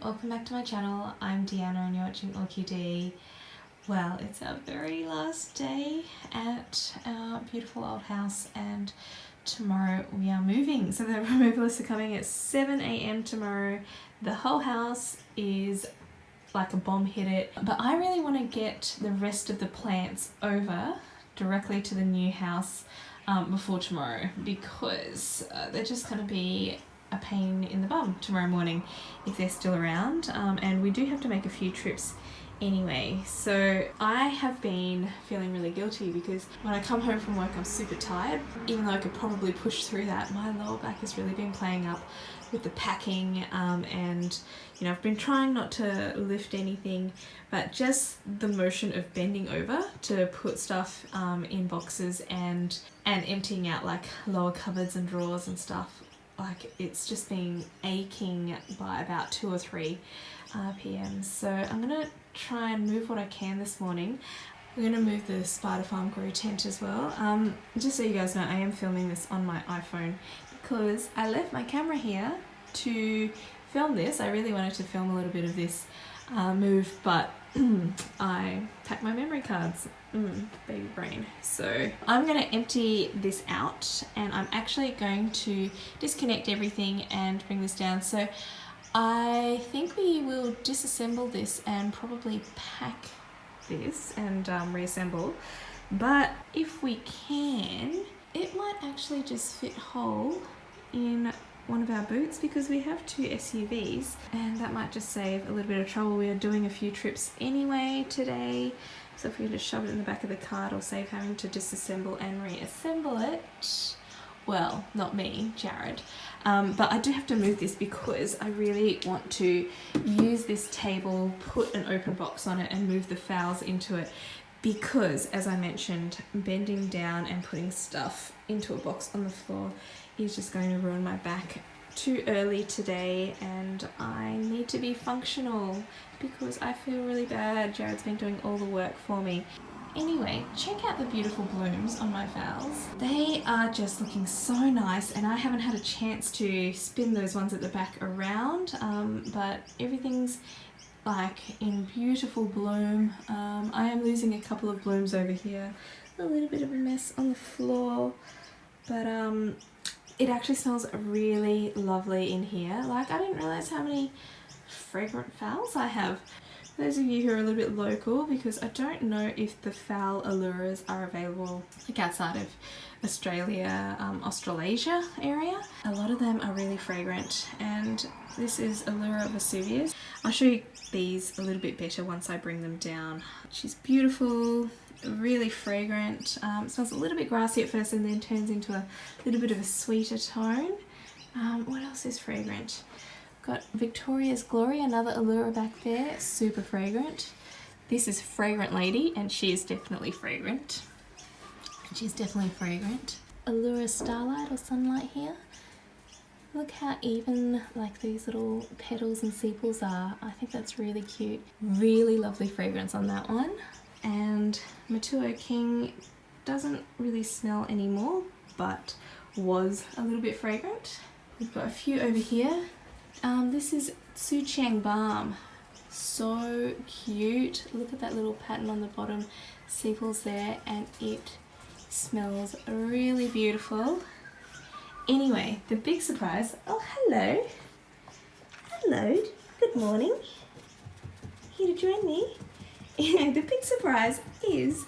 welcome back to my channel. I'm Deanna and you're watching ORCHID. Well, it's our very last day at our beautiful old house and tomorrow we are moving. So the removalists are coming at 7 AM tomorrow. The whole house is like a bomb hit it, but I really want to get the rest of the plants over directly to the new house before tomorrow because they're just going to be a pain in the bum tomorrow morning if they're still around, and we do have to make a few trips anyway. So I have been feeling really guilty because when I come home from work I'm super tired. Even though I could probably push through that, my lower back has really been playing up with the packing, and you know, I've been trying not to lift anything, but just the motion of bending over to put stuff in boxes and emptying out like lower cupboards and drawers and stuff, like it's just been aching by about 2 or 3 p.m. So I'm gonna try and move what I can this morning. We're gonna move the spider farm grow tent as well. Just so you guys know, I am filming this on my iPhone because I left my camera here to film this. I really wanted to film a little bit of this move, but I packed my memory cards. Baby brain. So I'm going to empty this out and I'm actually going to disconnect everything and bring this down. So I think we will disassemble this and probably pack this and reassemble. But if we can, it might actually just fit whole in one of our boots because we have 2 SUVs and that might just save a little bit of trouble. We are doing a few trips anyway today, so if we just shove it in the back of the car it'll save having to disassemble and reassemble it. Well, not me, Jared. But I do have to move this because I really want to use this table, put an open box on it and move the phals into it because, as I mentioned, bending down and putting stuff into a box on the floor is just going to ruin my back too early today, and I need to be functional because I feel really bad. Jared's been doing all the work for me. Anyway, check out the beautiful blooms on my phals. They are just looking so nice and I haven't had a chance to spin those ones at the back around, but everything's like in beautiful bloom. I am losing a couple of blooms over here. A little bit of a mess on the floor, but it actually smells really lovely in here. Like, I didn't realize how many fragrant phals I have. For those of you who are a little bit local, because I don't know if the phal alluras are available like outside of Australia, Australasia area. A lot of them are really fragrant, and this is Allura Vesuvius. I'll show you these a little bit better once I bring them down. She's beautiful, really fragrant. It smells a little bit grassy at first and then turns into a little bit of a sweeter tone. What else is fragrant? Got Victoria's Glory, another Allura back there, super fragrant. This is Fragrant Lady and she is definitely fragrant. She's definitely fragrant. Allura Starlight or Sunlight here. Look how even like these little petals and sepals are. I think that's really cute. Really lovely fragrance on that one. And Matuo King doesn't really smell anymore, but was a little bit fragrant. We've got a few over here. This is Su Chang Balm. So cute. Look at that little pattern on the bottom, sepals there, and it smells really beautiful. Anyway, the big surprise. Oh, hello. Hello. Good morning. Here to join me. The big surprise is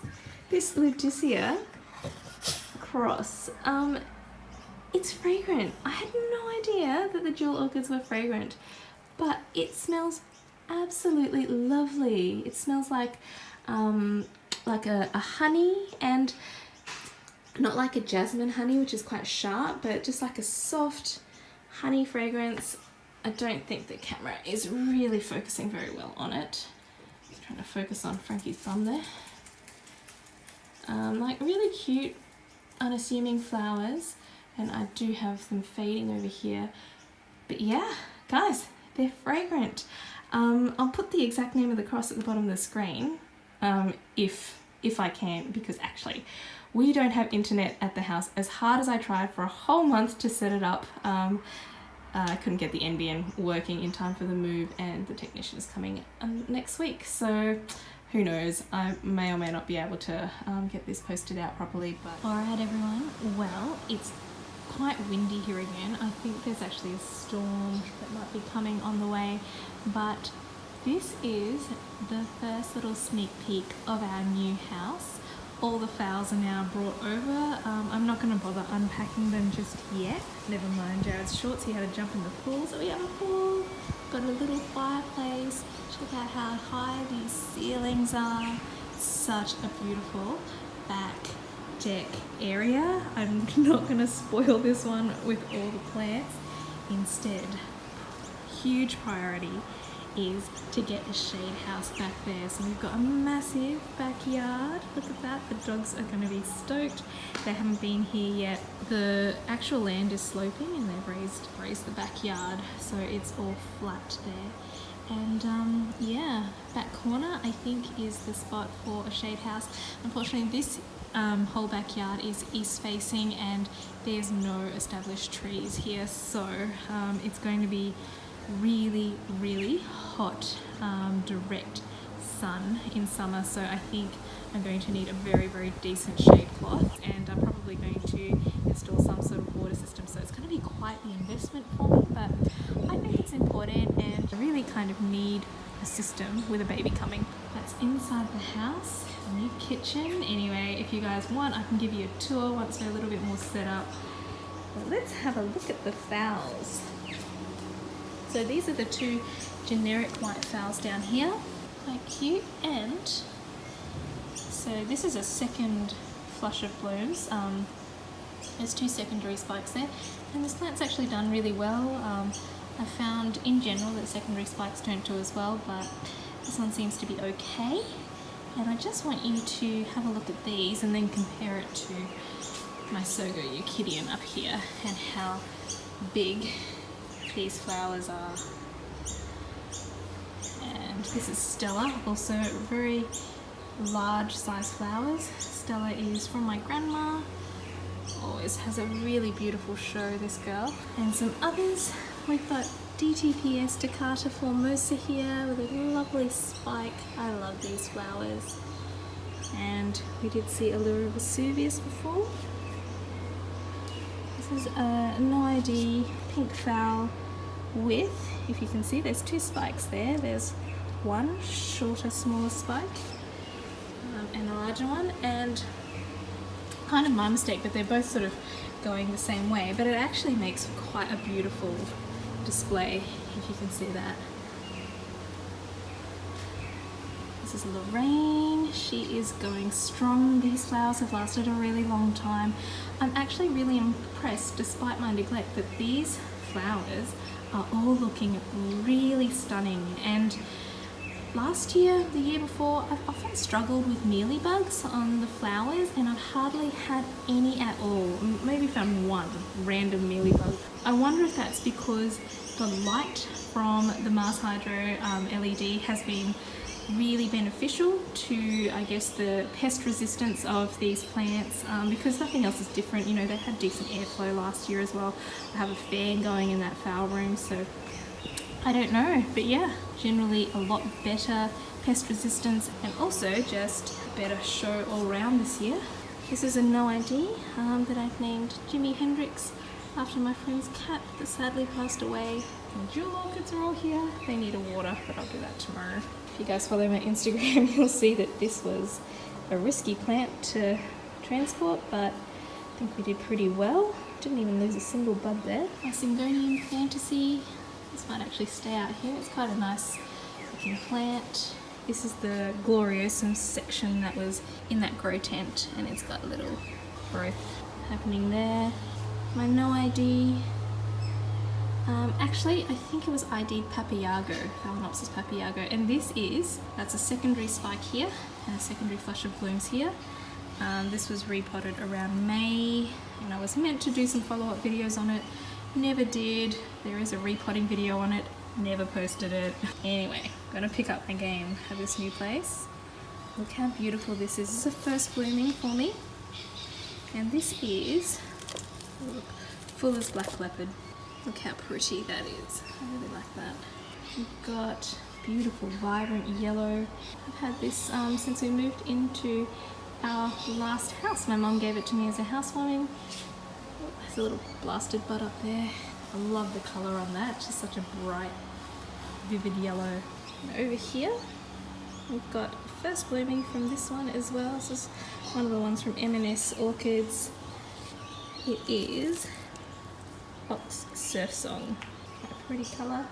this Lutetia cross. It's fragrant. I had no idea that the jewel orchids were fragrant, but it smells absolutely lovely. It smells like a honey, and not like a jasmine honey, which is quite sharp, but just like a soft honey fragrance. I don't think the camera is really focusing very well on it. I'm trying to focus on Frankie's thumb there. Like really cute, unassuming flowers, and I do have them fading over here. But yeah, guys, they're fragrant. I'll put the exact name of the cross at the bottom of the screen, if I can, because actually we don't have internet at the house. As hard as I tried for a whole month to set it up, I couldn't get the NBN working in time for the move, and the technician is coming next week. So who knows, I may or may not be able to get this posted out properly. But alright everyone, well, it's quite windy here again. I think there's actually a storm that might be coming on the way, but this is the first little sneak peek of our new house. All the phals are now brought over. I'm not going to bother unpacking them just yet. Never mind Jared's shorts, he had to jump in the pool. So we have a pool, got a little fireplace. Check out how high these ceilings are. Such a beautiful back deck area. I'm not going to spoil this one with all the plants. Instead, huge priority is to get the shade house back there. So we've got a massive backyard. Look at that, the dogs are going to be stoked. They haven't been here yet. The actual land is sloping and they've raised the backyard, so it's all flat there. And yeah, back corner I think is the spot for a shade house. Unfortunately this whole backyard is east facing and there's no established trees here, so it's going to be really hot direct sun in summer. So I think I'm going to need a very decent shade cloth, and I'm probably going to install some sort of water system. So it's going to be quite the investment for me, but I think it's important, and I really kind of need a system with a baby coming. That's inside the house, new kitchen. Anyway, if you guys want, I can give you a tour once we're a little bit more set up. But let's have a look at the phals. So these are the two generic white phals down here, quite cute. And so this is a second flush of blooms. There's two secondary spikes there, and this plant's actually done really well. I found in general that secondary spikes don't do as well, but this one seems to be okay. And I just want you to have a look at these and then compare it to my Sogo Euclidean up here and how big these flowers are. And this is Stella, also very large size flowers. Stella is from my grandma, always has a really beautiful show, this girl. And some others, we've got DTPS Toccata Formosa here with a lovely spike. I love these flowers. And we did see Allura Vesuvius before. This is a no ID pink phal with, if you can see, there's two spikes there. There's one shorter, smaller spike and a larger one, and kind of my mistake, but they're both sort of going the same way, but it actually makes quite a beautiful display, if you can see that. This is Lorraine. She is going strong. These flowers have lasted a really long time. I'm actually really impressed, despite my neglect, that these flowers are all looking really stunning. And last year, the year before, I've often struggled with mealybugs on the flowers, and I've hardly had any at all. Maybe found one random mealybug. I wonder if that's because the light from the Mars Hydro LED has been really beneficial to, I guess, the pest resistance of these plants, because nothing else is different. You know, they had decent airflow last year as well. I have a fan going in that phal room, so I don't know, but yeah, generally a lot better pest resistance, and also just better show all around this year. This is a no ID that I've named Jimi Hendrix after my friend's cat that sadly passed away. And jewel orchids are all here. They need a water, but I'll do that tomorrow. If you guys follow my Instagram, you'll see that this was a risky plant to transport, but I think we did pretty well. Didn't even lose a single bud there. My Syngonium Fantasy. This might actually stay out here. It's quite a nice looking plant. This is the Gloriosum section that was in that grow tent, and it's got a little growth happening there. My no ID. Actually, I think it was ID'd Papayago, Phalaeanopsis Papayago, and that's a secondary spike here and a secondary flush of blooms here. This was repotted around May, and I was meant to do some follow-up videos on it. Never did. There is a repotting video on it. Never posted it. Anyway, I'm gonna pick up my game at this new place. Look how beautiful this is. This is a first blooming for me. And this is, look, Fuller's Black Leopard. Look how pretty that is. I really like that. We've got beautiful vibrant yellow. I've had this since we moved into our last house. My mum gave it to me as a housewarming. Oh, there's a little blasted bud up there. I love the colour on that. It's just such a bright, vivid yellow. And over here we've got first blooming from this one as well. This is one of the ones from M&S Orchids. It is Ox Surf Song. A pretty colour.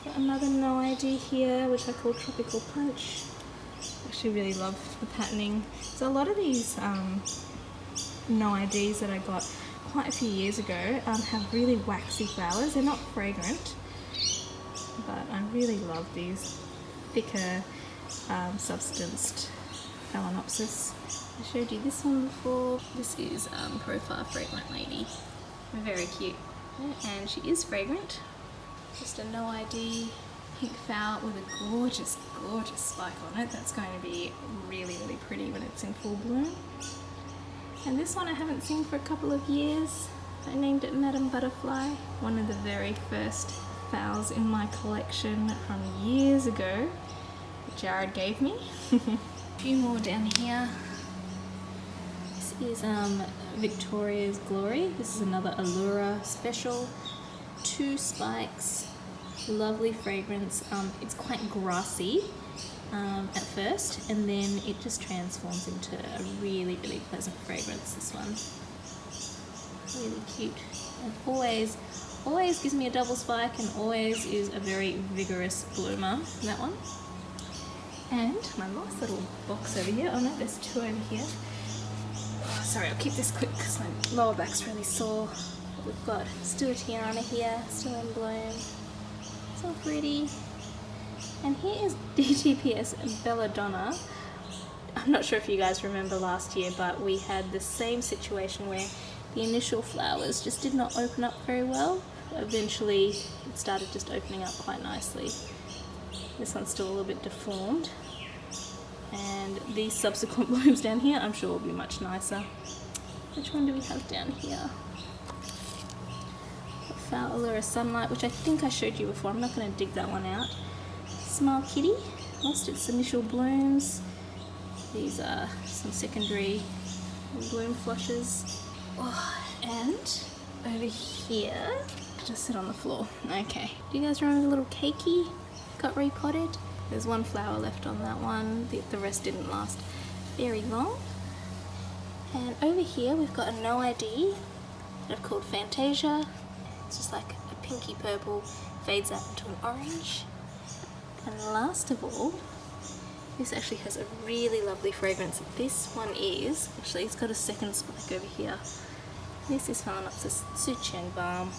Got another no ID here, which I call Tropical Punch. I actually really love the patterning. So a lot of these no IDs that I got quite a few years ago have really waxy flowers. They're not fragrant, but I really love these thicker substanced Phalaeanopsis. I showed you this one before. This is Profile Fragrant Lady. Very cute. And she is fragrant. Just a no ID pink phal with a gorgeous, gorgeous spike on it. That's going to be really, really pretty when it's in full bloom. And this one I haven't seen for a couple of years. I named it Madam Butterfly. One of the very first phals in my collection from years ago that Jared gave me. A few more down here. This is Victoria's Glory. This is another Allura special. 2 spikes, lovely fragrance. It's quite grassy at first, and then it just transforms into a really, really pleasant fragrance, this one. Really cute. And always gives me a double spike, and always is a very vigorous bloomer, that one. And my last little box over here. Oh no, there's 2 over here. Oh, sorry, I'll keep this quick because my lower back's really sore. We've got still Tiana here, still in bloom. So pretty. And here is DTPS Belladonna. I'm not sure if you guys remember last year, but we had the same situation where the initial flowers just did not open up very well. Eventually it started just opening up quite nicely. This one's still a little bit deformed. And these subsequent blooms down here I'm sure will be much nicer. Which one do we have down here? Phal Allura Sunlight, which I think I showed you before. I'm not going to dig that one out. Smile Kitty, lost its initial blooms. These are some secondary bloom flushes. Oh, and over here, just sit on the floor. Okay. Do you guys remember the little cakey got repotted? There's 1 flower left on that one. The rest didn't last very long. And over here we've got a no ID that I've called Fantasia. It's just like a pinky purple, fades out into an orange. And last of all, this actually has a really lovely fragrance. This one is, actually it's got a second spike over here. This is Phalaeanopsis Sucheng Balm.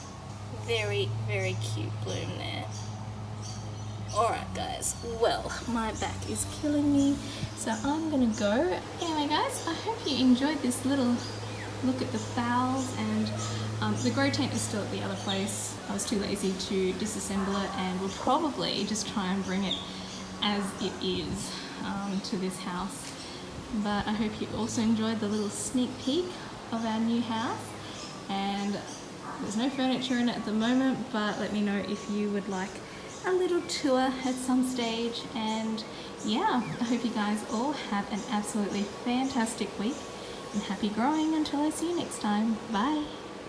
Very, very cute bloom there. Alright guys, well, my back is killing me, so I'm gonna go. Anyway guys, I hope you enjoyed this little look at the phals, and the grow tent is still at the other place. I was too lazy to disassemble it, and we'll probably just try and bring it as it is to this house. But I hope you also enjoyed the little sneak peek of our new house. And there's no furniture in it at the moment, but let me know if you would like a little tour at some stage. And yeah, I hope you guys all have an absolutely fantastic week, and happy growing until I see you next time. Bye.